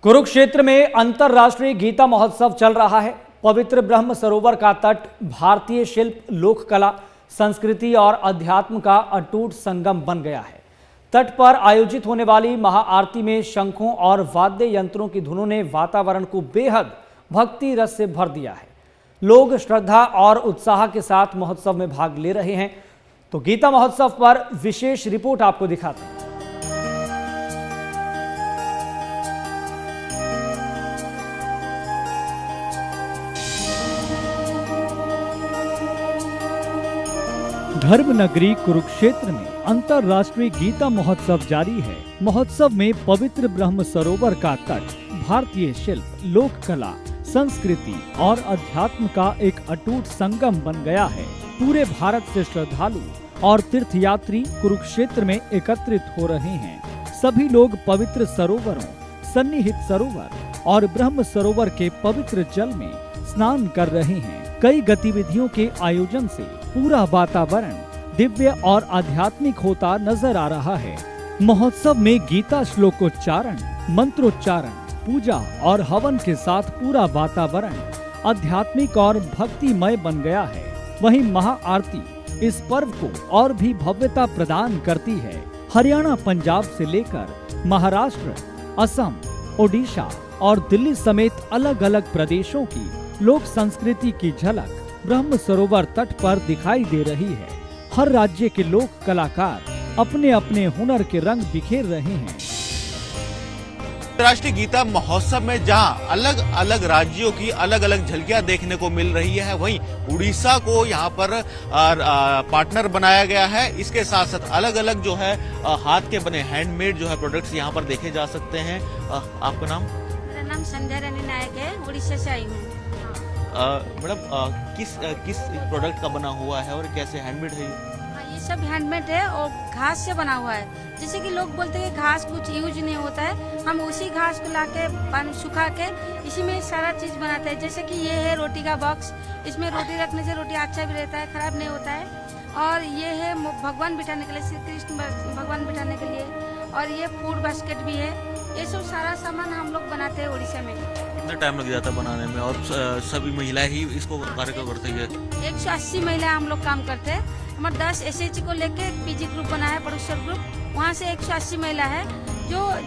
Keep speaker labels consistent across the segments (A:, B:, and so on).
A: कुरुक्षेत्र में अंतर्राष्ट्रीय गीता महोत्सव चल रहा है। पवित्र ब्रह्म सरोवर का तट भारतीय शिल्प, लोक कला, संस्कृति और अध्यात्म का अटूट संगम बन गया है। तट पर आयोजित होने वाली महाआरती में शंखों और वाद्य यंत्रों की धुनों ने वातावरण को बेहद भक्ति रस से भर दिया है। लोग श्रद्धा और उत्साह के साथ महोत्सव में भाग ले रहे हैं। तो गीता महोत्सव पर विशेष रिपोर्ट आपको दिखाते हैं। धर्मनगरी कुरुक्षेत्र में अंतर्राष्ट्रीय गीता महोत्सव जारी है। महोत्सव में पवित्र ब्रह्म सरोवर का तट भारतीय शिल्प, लोक कला, संस्कृति और अध्यात्म का एक अटूट संगम बन गया है। पूरे भारत से श्रद्धालु और तीर्थयात्री कुरुक्षेत्र में एकत्रित हो रहे हैं। सभी लोग पवित्र सरोवरों, सन्निहित सरोवर और ब्रह्म सरोवर के पवित्र जल में स्नान कर रहे हैं। कई गतिविधियों के आयोजन से पूरा वातावरण दिव्य और आध्यात्मिक होता नजर आ रहा है। महोत्सव में गीता श्लोकोच्चारण, मंत्रोच्चारण, पूजा और हवन के साथ पूरा वातावरण आध्यात्मिक और भक्तिमय बन गया है। वहीं महाआरती इस पर्व को और भी भव्यता प्रदान करती है। हरियाणा, पंजाब से लेकर महाराष्ट्र, असम, ओडिशा और दिल्ली समेत अलग अलग प्रदेशों की लोक संस्कृति की झलक ब्रह्म सरोवर तट पर दिखाई दे रही है। हर राज्य के लोक कलाकार अपने अपने हुनर के रंग बिखेर रहे हैं।
B: अंतर्राष्ट्रीय गीता महोत्सव में जहां अलग अलग राज्यों की अलग अलग झलकियां देखने को मिल रही है, वहीं उड़ीसा को यहां पर पार्टनर बनाया गया है। इसके साथ साथ अलग अलग जो है हाथ के बने हैंडमेड जो है प्रोडक्ट्स यहां पर देखे जा सकते हैं। आपका नाम?
C: मेरा नाम संध्या रानी नायक है, उड़ीसा से आई हूँ।
B: मैडम, किस प्रोडक्ट का बना हुआ है और कैसे हैंडमेड है
C: ये सब हैंडमेड है और घास से बना हुआ है। जैसे कि लोग बोलते हैं घास कुछ यूज नहीं होता है, हम उसी घास को लाके पानी सुखा के इसी में सारा चीज बनाते हैं। जैसे कि ये है रोटी का बॉक्स, इसमें रोटी रखने से रोटी अच्छा भी रहता है, खराब नहीं होता है। और ये है भगवान बिठाने के लिए, श्री कृष्ण भगवान बिठाने के लिए। और ये फूड बास्केट भी है। ये सब सारा सामान हम लोग बनाते हैं उड़ीसा में।
B: कितना टाइम लग जाता है बनाने में और सभी महिलाएं ही इसको कार्य करती है?
C: 180 महिलाएं हम लोग काम करते हैं। हमारे 10 SHG को लेके PG ग्रुप बना है, प्रोड्यूसर ग्रुप। वहाँ से 180 महिला है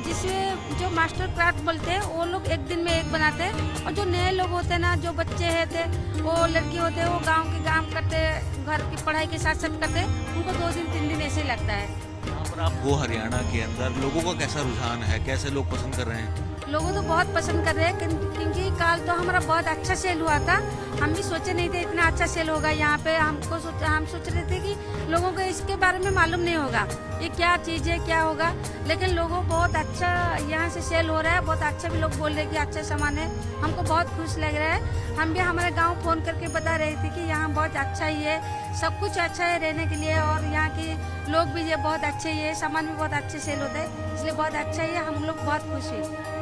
C: जिसमें जो मास्टर क्राफ्ट बोलते हैं वो लोग एक दिन में एक बनाते हैं। और जो नए लोग होते हैं ना, जो बच्चे हैं वो लड़की होते हैं, वो गांव के काम करते, घर की पढ़ाई के साथ साथ करते हैं, उनको 2 दिन 3 दिन ऐसे ही लगता है।
B: यहाँ पर आप गो हरियाणा के अंदर लोगों का कैसा रुझान है, कैसे लोग पसंद कर रहे हैं?
C: लोगों तो बहुत पसंद कर रहे हैं क्योंकि कल तो हमारा बहुत अच्छा सेल हुआ था। हम भी सोचे नहीं थे इतना अच्छा सेल होगा यहाँ पे। हम सोच रहे थे कि लोगों को इसके बारे में मालूम नहीं होगा ये क्या चीज़ है, क्या होगा। लेकिन लोगों को बहुत अच्छा यहाँ से सेल हो रहा है। बहुत अच्छा भी लोग बोल रहे हैं कि अच्छा सामान है। हमको बहुत खुश लग रहा है। हम भी हमारे गाँव फोन करके बता रहे थे कि यहाँ बहुत अच्छा ही है, सब कुछ अच्छा है रहने के लिए। और यहाँ के लोग भी बहुत अच्छे ही है, सामान भी बहुत अच्छे सेल होता है, इसलिए बहुत अच्छा ही है। हम लोग बहुत खुश हैं।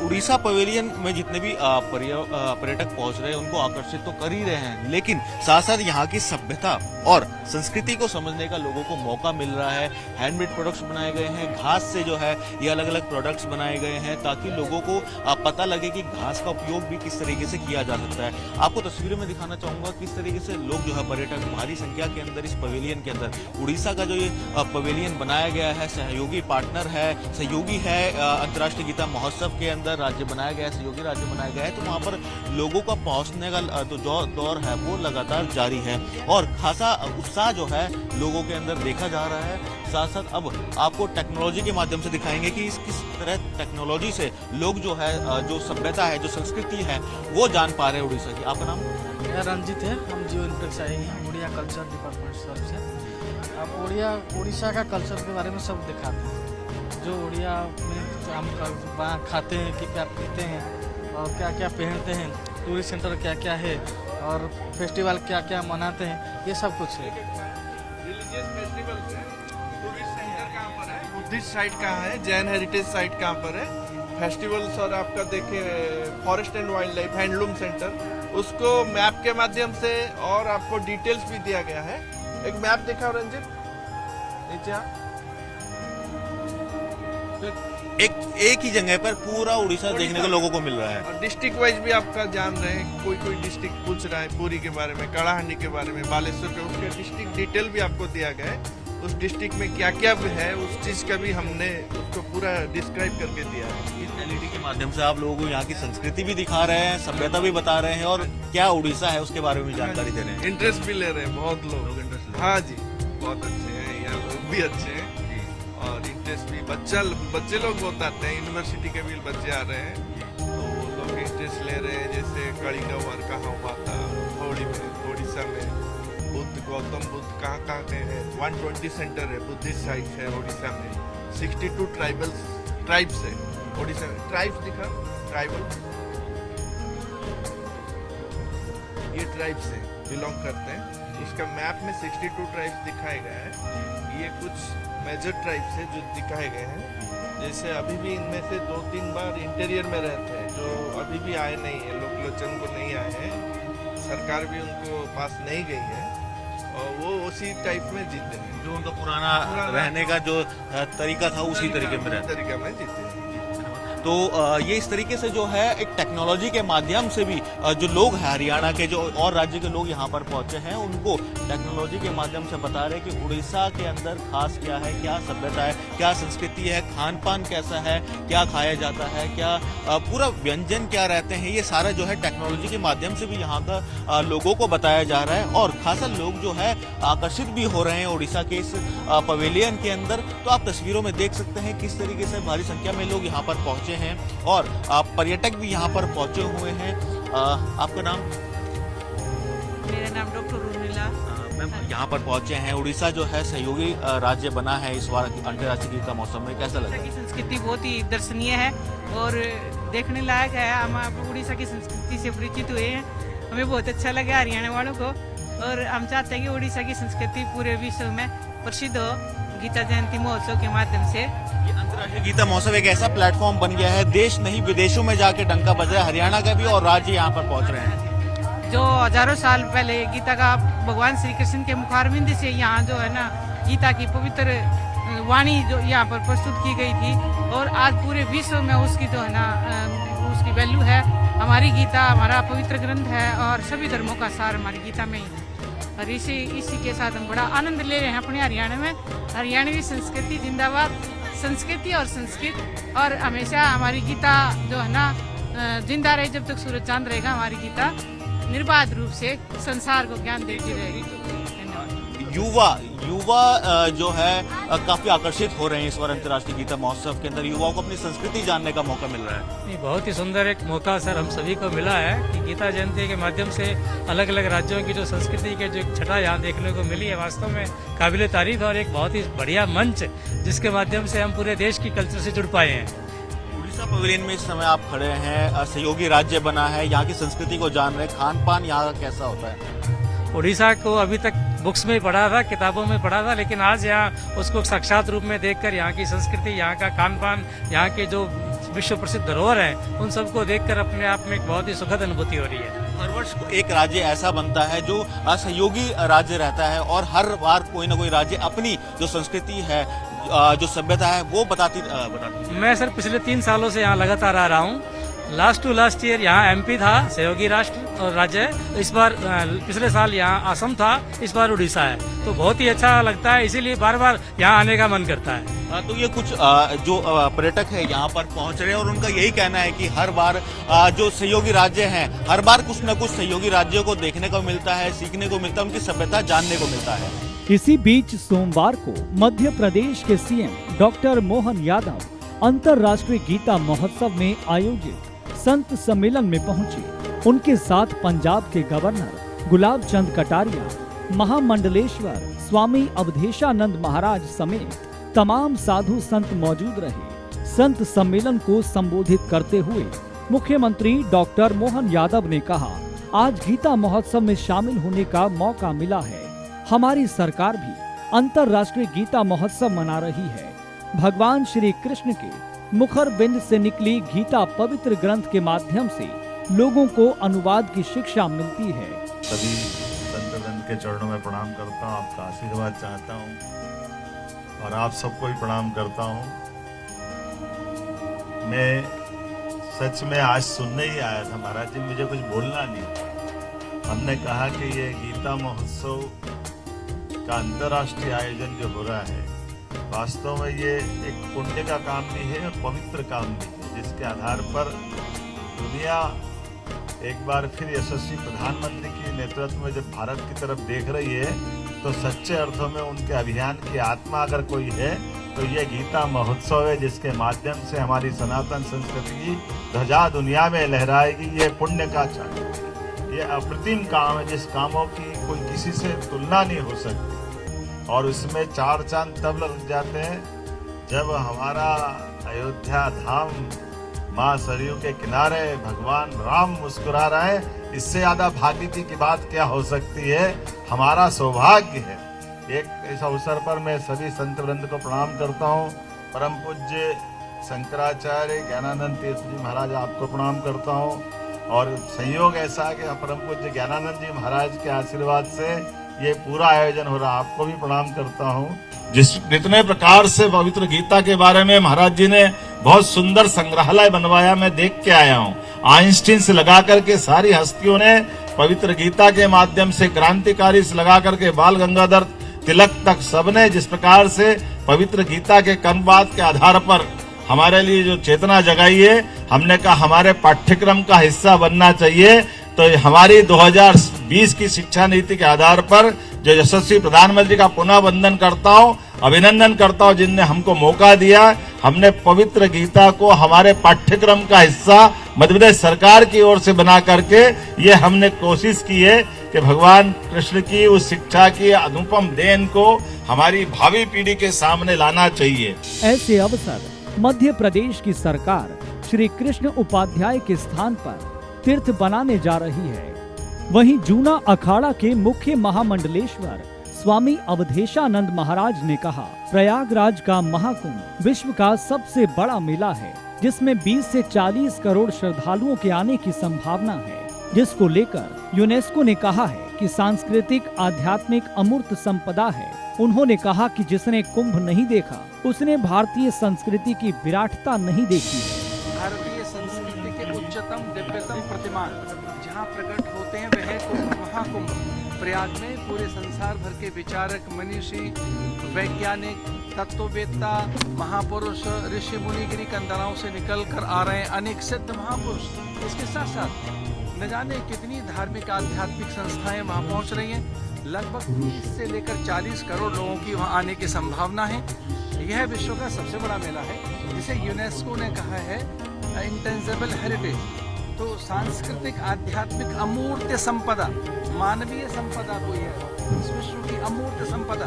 B: उड़ीसा पवेलियन में जितने भी पर्यटक पहुंच रहे हैं उनको आकर्षित तो कर ही रहे हैं, लेकिन साथ साथ यहाँ की सभ्यता और संस्कृति को समझने का लोगों को मौका मिल रहा है। हैंडमेड प्रोडक्ट्स बनाए गए हैं, घास से जो है ये अलग अलग प्रोडक्ट्स बनाए गए हैं ताकि लोगों को पता लगे कि घास का उपयोग भी किस तरीके से किया जा सकता है। आपको तस्वीरों में दिखाना चाहूंगा किस तरीके से लोग जो है पर्यटक भारी संख्या के अंदर इस पवेलियन के अंदर, उड़ीसा का जो ये पवेलियन बनाया गया है, सहयोगी पार्टनर है, सहयोगी है अंतर्राष्ट्रीय गीता महोत्सव के अंदर राज्य बनाया गया है, सहयोगी राज्य बनाया गया है। तो वहाँ पर लोगों का पहुँचने का जो दौर है वो लगातार जारी है और खासा उत्साह जो है लोगों के अंदर देखा जा रहा है। साथ साथ अब आपको टेक्नोलॉजी के माध्यम से दिखाएंगे कि किस तरह टेक्नोलॉजी से लोग जो है जो सभ्यता है, जो संस्कृति है वो जान पा रहे हैं उड़ीसा की। आपका नाम?
D: मेरा रंजित है, हम जियो इन्फेक्स आए हैं उड़िया कल्चर डिपार्टमेंट तरफ से। आप उड़ीसा का कल्चर के बारे में सब दिखाते हैं, जो उड़िया में हम खाते हैं कि क्या पीते हैं और क्या क्या पहनते हैं, टूरिस्ट सेंटर क्या क्या है और फेस्टिवल क्या क्या मनाते हैं, ये सब कुछ है।
E: रिलीजियस फेस्टिवल है, टूरिस्ट सेंटर कहाँ पर है, बुद्धिस्ट साइट कहाँ है, जैन हेरिटेज साइट कहाँ पर है, फेस्टिवल्स और आपका देखिए forest and wild life handloom centre, उसको मैप के माध्यम से और आपको डिटेल्स भी दिया गया है। एक मैप दिखाओ रंजित, नीचे
B: एक ही जगह पर पूरा उड़ीसा देखने को लोगों को मिल रहा है।
E: और डिस्ट्रिक्ट वाइज भी आपका जान रहे हैं, कोई डिस्ट्रिक्ट पूछ रहा है पुरी के बारे में, कड़ाहांडी के बारे में, बालेश्वर के, उसके डिस्ट्रिक्ट डिटेल भी आपको दिया गया है। उस डिस्ट्रिक्ट में क्या क्या है उस चीज का भी हमने उसको पूरा डिस्क्राइब करके दिया है।
B: इस एलईडी के माध्यम से आप लोगों को यहाँ की संस्कृति भी दिखा रहे हैं, सभ्यता भी बता रहे हैं और क्या उड़ीसा है उसके बारे में भी जानकारी दे रहे हैं।
E: इंटरेस्ट भी ले रहे हैं बहुत लोग।
B: इंटरेस्ट
E: हाँ जी, बहुत अच्छे हैं यहाँ, लोग भी अच्छे हैं और इंटरेस्ट भी बच्चे लोग बहुत आते हैं, यूनिवर्सिटी के भी बच्चे आ रहे हैं तो वो लोग इंटरेस्ट ले रहे हैं। जैसे कलिंगा वार कहाँ हुआ था, थोड़ी में उड़ीसा में गौतम बुद्ध कहाँ के हैं, 120 सेंटर है, बुद्धिस्ट साइट है उड़ीसा में, 62 ट्राइब्स है उड़ीसा में। ट्राइब्स दिखा, ट्राइबल, ये ट्राइब्स है बिलोंग करते हैं। इसका मैप में 62 ट्राइब्स दिखाए गए हैं। ये कुछ मेजर ट्राइब्स है जो दिखाए गए हैं। जैसे अभी भी इनमें से 2-3 बार इंटीरियर में रहते हैं जो अभी भी आए नहीं है, लोग लोचन को नहीं आए हैं, सरकार भी उनको पास नहीं गई है और वो उसी टाइप में जीते हैं।
B: जो उनका पुराना रहने का जो तरीका था उसी तरीके में रहते
E: तरीका में जीते हैं।
B: तो ये इस तरीके से जो है एक टेक्नोलॉजी के माध्यम से भी जो लोग हैं हरियाणा के, जो और राज्य के लोग यहाँ पर पहुंचे हैं, उनको टेक्नोलॉजी के माध्यम से बता रहे हैं कि उड़ीसा के अंदर खास क्या है, क्या सभ्यता है, क्या संस्कृति है, खान पान कैसा है, क्या खाया जाता है, क्या पूरा व्यंजन क्या रहते हैं, ये सारा जो है टेक्नोलॉजी के माध्यम से भी यहाँ का लोगों को बताया जा रहा है और खासा लोग जो है आकर्षित भी हो रहे हैं उड़ीसा के इस पवेलियन के अंदर। तो आप तस्वीरों में देख सकते हैं किस तरीके से भारी संख्या में लोग यहाँ पर पहुंचे हैं और पर्यटक भी यहाँ पर पहुंचे हुए हैं। आपका नाम?
F: मेरा नाम डॉक्टर उर्मिला।
B: मैम, यहाँ पर पहुंचे हैं, उड़ीसा जो है सहयोगी राज्य बना है इस बार अंतर्राष्ट्रीय गीता महोत्सव में, कैसा लगा?
F: उड़ीसा की संस्कृति बहुत ही दर्शनीय है और देखने लायक है। हम उड़ीसा की संस्कृति से परिचित हुए हैं, हमें बहुत अच्छा लगा हरियाणा वालों को और हम चाहते हैं कि उड़ीसा की संस्कृति पूरे विश्व में प्रसिद्ध हो गीता जयंती महोत्सव के माध्यम से।
B: ये अंतर्राष्ट्रीय गीता महोत्सव एक ऐसा प्लेटफॉर्म बन गया है, देश नहीं विदेशों में जाके डंका बज रहा है, हरियाणा का भी और राज्य यहाँ पर पहुँच रहे हैं।
F: जो हजारों साल पहले गीता का भगवान श्री कृष्ण के मुखारविंद से यहाँ जो है ना गीता की पवित्र वाणी जो यहाँ पर प्रस्तुत की गई थी और आज पूरे विश्व में उसकी जो है ना उसकी वैल्यू है। हमारी गीता हमारा पवित्र ग्रंथ है और सभी धर्मों का सार हमारी गीता में ही है और इसी के साथ हम बड़ा आनंद ले रहे हैं अपने हरियाणा में। हरियाणवी संस्कृति जिंदाबाद, संस्कृति और संस्कृत और हमेशा हमारी गीता जो है ना जिंदा रहे, जब तक सूरज चांद रहेगा हमारी गीता निर्बाध रूप से संसार को ज्ञान देती रहेगी।
B: युवा जो है काफी आकर्षित हो रहे हैं इस बार अंतर्राष्ट्रीय गीता महोत्सव के अंदर, युवाओं को अपनी संस्कृति जानने का मौका मिल रहा है।
G: नहीं, बहुत ही सुंदर एक मौका सर हम सभी को मिला है कि गीता जयंती के माध्यम से अलग अलग राज्यों की जो संस्कृति के जो एक छटा यहाँ देखने को मिली है, वास्तव में काबिले तारीफ और एक बहुत ही बढ़िया मंच जिसके माध्यम से हम पूरे देश की कल्चर से जुड़ पाए हैं।
B: उड़ीसा पवेलियन में इस समय आप खड़े हैं, सहयोगी राज्य बना है, यहाँ की संस्कृति को जान रहे हैं, खान पान यहाँ का कैसा होता है?
G: उड़ीसा को अभी तक बुक्स में पढ़ा था, किताबों में पढ़ा था, लेकिन आज यहाँ उसको साक्षात रूप में देखकर यहाँ की संस्कृति, यहाँ का खान पान, यहाँ के जो विश्व प्रसिद्ध धरोहर हैं, उन सबको देखकर अपने आप में एक बहुत ही सुखद अनुभूति हो रही है।
B: हर वर्ष एक राज्य ऐसा बनता है जो सहयोगी राज्य रहता है और हर बार कोई ना कोई राज्य अपनी जो संस्कृति है, जो सभ्यता है वो बताती।
G: मैं सर पिछले 3 सालों से यहाँ लगातार आ रहा हूँ। लास्ट टू लास्ट ईयर यहाँ एमपी था, सहयोगी राष्ट्र और राज्य। इस बार पिछले साल यहाँ असम था, इस बार उड़ीसा है, तो बहुत ही अच्छा लगता है, इसीलिए बार बार यहाँ आने का मन करता है।
B: तो ये कुछ जो पर्यटक है यहाँ पर पहुँच रहे हैं और उनका यही कहना है कि हर बार जो सहयोगी राज्य हैं, हर बार कुछ न कुछ सहयोगी राज्यों को देखने को मिलता है, सीखने को मिलता है, उनकी सभ्यता जानने को मिलता है।
A: इसी बीच सोमवार को मध्य प्रदेश के सीएम डॉक्टर मोहन यादव अंतर्राष्ट्रीय गीता महोत्सव में आयोजित संत सम्मेलन में पहुंचे। उनके साथ पंजाब के गवर्नर गुलाब चंद कटारिया, महामंडलेश्वर स्वामी अवधेशानंद महाराज समेत तमाम साधु संत मौजूद रहे। संत सम्मेलन को संबोधित करते हुए मुख्यमंत्री डॉक्टर मोहन यादव ने कहा, आज गीता महोत्सव में शामिल होने का मौका मिला है। हमारी सरकार भी अंतर्राष्ट्रीय गीता महोत्सव मना रही है। भगवान श्री कृष्ण के मुखर बिंद से निकली गीता पवित्र ग्रंथ के माध्यम से लोगों को अनुवाद की शिक्षा मिलती है।
H: सभी संत के चरणों में प्रणाम करता हूँ, आपका आशीर्वाद चाहता हूँ और आप सबको भी प्रणाम करता हूँ। मैं सच में आज सुनने ही आया था महाराज जी, मुझे कुछ बोलना नहीं। हमने कहा कि ये गीता महोत्सव का अंतर्राष्ट्रीय आयोजन जो हो रहा है, वास्तव में ये एक पुण्य का काम भी है और पवित्र काम भी है, जिसके आधार पर दुनिया एक बार फिर यशस्वी प्रधानमंत्री के नेतृत्व में जब भारत की तरफ देख रही है, तो सच्चे अर्थों में उनके अभियान की आत्मा अगर कोई है तो ये गीता महोत्सव है, जिसके माध्यम से हमारी सनातन संस्कृति की ध्वजा दुनिया में लहराएगी। ये पुण्य का क्षण है, ये अप्रतिम काम है, जिस कामों की कोई किसी से तुलना नहीं हो सकती। और उसमें चार चांद तब लग जाते हैं जब हमारा अयोध्या धाम माँ सरयू के किनारे भगवान राम मुस्कुरा रहे हैं। इससे ज्यादा भाग्य की बात क्या हो सकती है? हमारा सौभाग्य है। एक इस अवसर पर मैं सभी संत वृंद को प्रणाम करता हूँ। परम पूज्य शंकराचार्य ज्ञानानंद तीर्थ जी महाराज आपको प्रणाम करता हूँ। और संयोग ऐसा है कि परम पूज्य ज्ञानानंद जी महाराज के आशीर्वाद से ये पूरा आयोजन हो रहा, आपको भी प्रणाम करता हूँ। जितने प्रकार से पवित्र गीता के बारे में महाराज जी ने बहुत सुंदर संग्रहालय बनवाया, मैं देख के आया हूँ। आइंस्टीन से लगा करके सारी हस्तियों ने पवित्र गीता के माध्यम से, क्रांतिकारी से लगा करके बाल गंगाधर तिलक तक सबने जिस प्रकार से पवित्र गीता के कर्मवाद के आधार पर हमारे लिए जो चेतना जगाई है, हमने कहा हमारे पाठ्यक्रम का हिस्सा बनना चाहिए। तो हमारी 2020 की शिक्षा नीति के आधार पर जो यशस्वी प्रधानमंत्री का पुनः वंदन करता हूँ, अभिनंदन करता हूँ, जिनने हमको मौका दिया। हमने पवित्र गीता को हमारे पाठ्यक्रम का हिस्सा मध्य प्रदेश सरकार की ओर से बना करके ये हमने कोशिश की है कि भगवान कृष्ण की उस शिक्षा की अनुपम देन को हमारी भावी पीढ़ी के सामने लाना चाहिए।
A: ऐसे अवसर मध्य प्रदेश की सरकार श्री कृष्ण उपाध्याय के स्थान पर तीर्थ बनाने जा रही है। वहीं जूना अखाड़ा के मुख्य महामंडलेश्वर स्वामी अवधेशानंद महाराज ने कहा, प्रयागराज का महाकुंभ विश्व का सबसे बड़ा मेला है, जिसमें 20 से 40 करोड़ श्रद्धालुओं के आने की संभावना है, जिसको लेकर यूनेस्को ने कहा है कि सांस्कृतिक आध्यात्मिक अमूर्त संपदा है। उन्होंने कहा कि जिसने कुंभ नहीं देखा, उसने भारतीय संस्कृति की विराटता नहीं देखी है।
I: भारतीय संस्कृति के उच्चतम दिव्यतम प्रतिमान जहाँ प्रकट होते हैं वह कुंभ, महाकुंभ। प्रयाग में पूरे संसार भर के विचारक, मनीषी, वैज्ञानिक, तत्ववेत्ता, महापुरुष, ऋषि मुनि गिरी कंदराओं से निकल कर आ रहे हैं, अनेक सिद्ध महापुरुष। इसके साथ साथ न जाने कितनी धार्मिक आध्यात्मिक संस्थाएं वहां पहुंच रही हैं। लगभग 30 से लेकर 40 करोड़ लोगों की वहां आने की संभावना है। यह विश्व का सबसे बड़ा मेला है, जिसे यूनेस्को ने कहा है इंटेंजिबल हेरिटेज। तो सांस्कृतिक आध्यात्मिक अमूर्त संपदा, मानवीय संपदा कोई है, इस विश्व की अमूर्त संपदा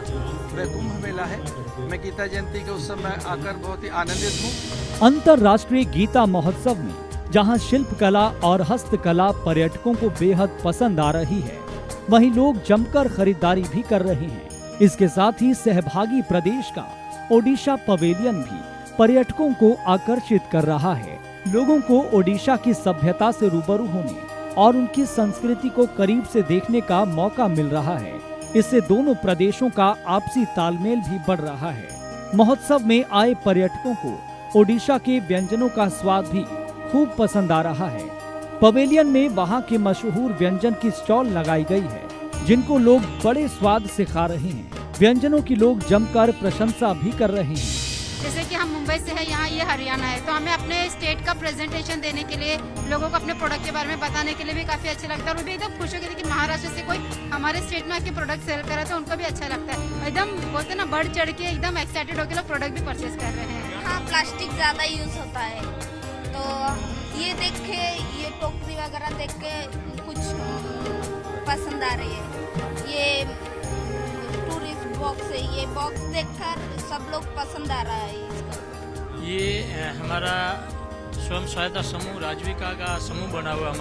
I: वह कुंभ मेला है। मैं गीता जयंती के उस समय आकर बहुत ही आनंदित हूँ।
A: अंतर्राष्ट्रीय गीता महोत्सव में जहां शिल्पकला और हस्तकला पर्यटकों को बेहद पसंद आ रही है, वहीं लोग जमकर खरीदारी भी कर रहे हैं। इसके साथ ही सहभागी प्रदेश का ओडिशा पवेलियन भी पर्यटकों को आकर्षित कर रहा है। लोगों को ओडिशा की सभ्यता से रूबरू होने और उनकी संस्कृति को करीब से देखने का मौका मिल रहा है। इससे दोनों प्रदेशों का आपसी तालमेल भी बढ़ रहा है। महोत्सव में आए पर्यटकों को ओडिशा के व्यंजनों का स्वाद भी खूब पसंद आ रहा है। पवेलियन में वहां के मशहूर व्यंजन की स्टॉल लगाई गई है, जिनको लोग बड़े स्वाद से खा रहे हैं। व्यंजनों की लोग जमकर प्रशंसा भी कर रहे हैं।
C: जैसे कि हम मुंबई से है, यहाँ ये हरियाणा है, तो हमें अपने स्टेट का प्रेजेंटेशन देने के लिए, लोगों को अपने प्रोडक्ट के बारे में बताने के लिए भी काफी अच्छा लगता है। और वो भी एकदम खुश हो गई थी कि महाराष्ट्र से कोई हमारे स्टेट में आके प्रोडक्ट सेल कर रहा है, तो उनको भी अच्छा लगता है। एकदम बोलते हैं ना, बढ़ चढ़ के एकदम एक्साइटेड होकर लोग प्रोडक्ट भी परचेज कर रहे हैं।
J: हाँ, प्लास्टिक ज़्यादा यूज़ होता है, तो ये देख के, ये टोकरी वगैरह देख के कुछ पसंद आ रही है। ये टूरिस्ट बॉक्स है, ये बॉक्स देखकर सब लोग पसंद आ रहा है इसका।
G: ये हमारा स्वयं सहायता समूह राजविका का समूह बना हुआ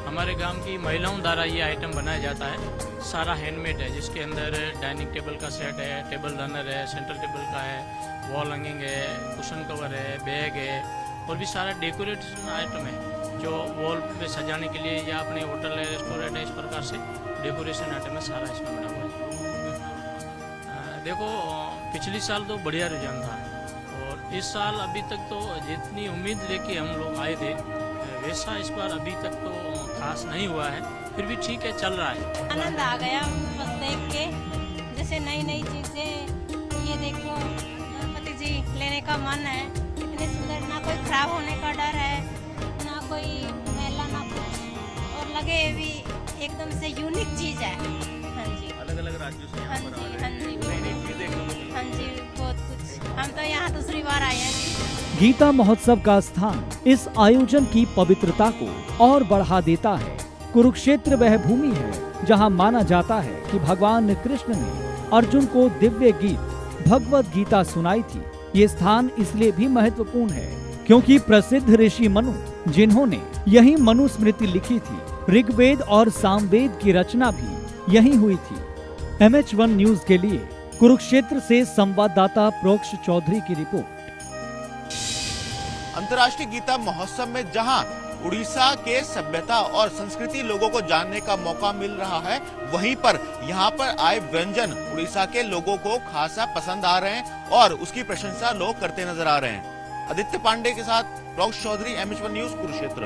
G: हमारे गांव की महिलाओं द्वारा ये आइटम बनाया जाता है। सारा हैंडमेड है, जिसके अंदर डाइनिंग टेबल का सेट है, टेबल रनर है, सेंट्रल टेबल का है, वॉल हैंगिंग है, कुशन कवर है, बैग है, और भी सारा डेकोरेशन आइटम है जो वॉल पे सजाने के लिए या अपने होटल है, रेस्टोरेंट है, इस प्रकार से डेकोरेशन आइटम है, सारा इसमें बना हुआ है। देखो, पिछली साल तो बढ़िया रुझान था और इस साल अभी तक तो जितनी उम्मीद लेके हम लोग आए थे वैसा इस बार अभी तक तो खास नहीं हुआ है, फिर भी ठीक है, चल रहा है।
K: आनंद आ गया बस देख के, जैसे नई नई चीजें, ये देखो गणपति जी लेने का मन है, इतने सुंदर, ना कोई खराब होने का डर है, ना कोई मैला ना कुछ, और लगे भी एकदम से यूनिक चीज है। हाँ जी,
B: अलग अलग राज्यों से
K: हाँ जी, हाँ जी,
B: नई नई चीज देखने को मिली।
K: हाँ जी, बहुत कुछ। हम तो यहाँ दूसरी बार आए हैं।
A: गीता महोत्सव का स्थान इस आयोजन की पवित्रता को और बढ़ा देता है। कुरुक्षेत्र वह भूमि है जहां माना जाता है कि भगवान कृष्ण ने अर्जुन को दिव्य गीत भगवत गीता सुनाई थी। ये स्थान इसलिए भी महत्वपूर्ण है क्योंकि प्रसिद्ध ऋषि मनु, जिन्होंने यही मनुस्मृति लिखी थी, ऋग्वेद और सामवेद की रचना भी यही हुई थी। MH1 न्यूज के लिए कुरुक्षेत्र से संवाददाता प्रोक्ष चौधरी की रिपोर्ट।
B: अंतर्राष्ट्रीय गीता महोत्सव में जहां उड़ीसा के सभ्यता और संस्कृति लोगों को जानने का मौका मिल रहा है, वहीं पर यहां पर आए व्यंजन उड़ीसा के लोगों को खासा पसंद आ रहे हैं और उसकी प्रशंसा लोग करते नजर आ रहे हैं। आदित्य पांडे के साथ प्रोक्ष चौधरी, MH1 न्यूज, कुरुक्षेत्र।